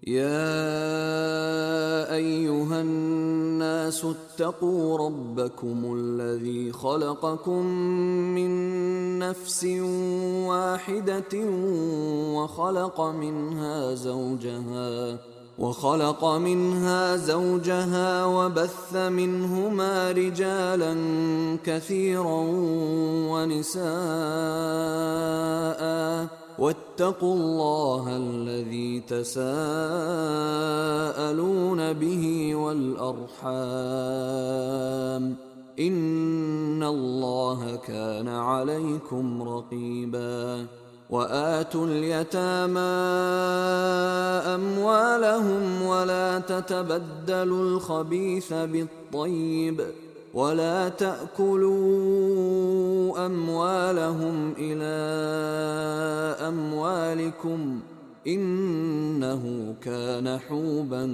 يا أيها الناس اتقوا ربكم الذي خلقكم من نفس واحدة وخلق منها زوجها وبث منهما رجالا كثيرا ونساء واتقوا الله الذي تساءلون به والأرحام إن الله كان عليكم رقيبا وآتوا اليتامى أموالهم ولا تتبدلوا الخبيث بالطيب ولا تأكلوا أموالهم إلى أموالكم إنه كان حوبا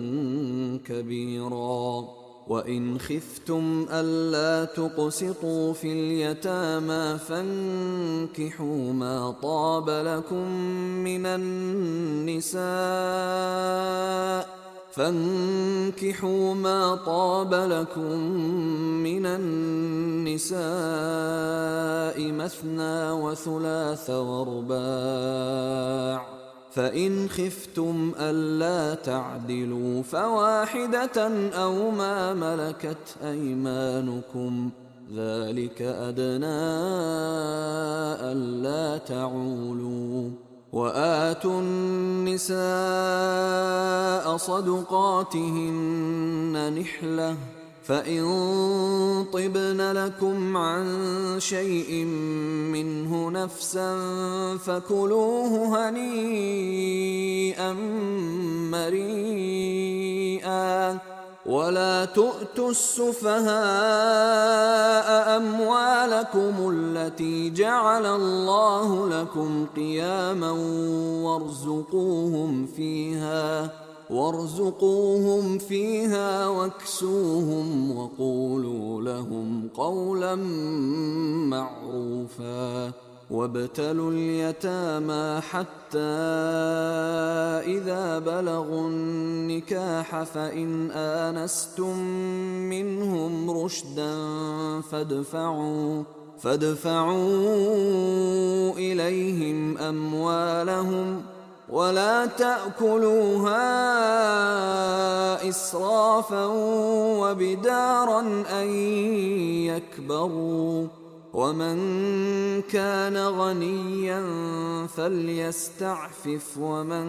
كبيرا وإن خفتم ألا تقسطوا في اليتامى فانكحوا ما طاب لكم من النساء مثنى وثلاث ورباع فإن خفتم ألا تعدلوا فواحدة أو ما ملكت أيمانكم ذلك أدنى ألا تعولوا وآتوا النساء صدقاتهن نحلة فإن طبن لكم عن شيء منه نفسا فكلوه هنيئا مريئا ولا تؤتوا السفهاء أموالكم التي جعل الله لكم قياما وارزقوهم فيها واكسوهم وقولوا لهم قولا معروفا وابتلوا اليتامى حتى إذا بلغوا النكاح فإن آنستم منهم رشدا فادفعوا إليهم أموالهم ولا تأكلوها إسرافا وبدارا أن يكبروا ومن كان غنيا فليستعفف ومن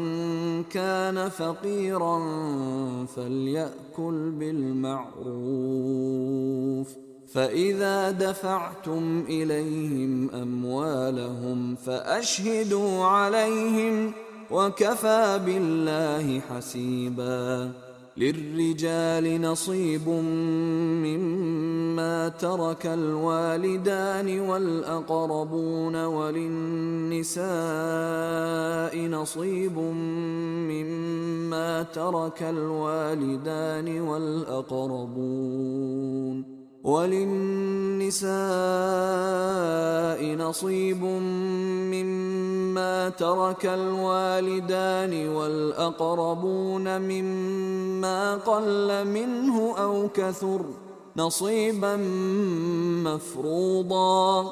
كان فقيرا فليأكل بالمعروف فإذا دفعتم إليهم أموالهم فأشهدوا عليهم وكفى بالله حسيبا للرجال نصيب مما ترك الوالدان والأقربون وللنساء نصيب مما ترك الوالدان والأقربون مما قل منه أو كثر نصيبا مفروضا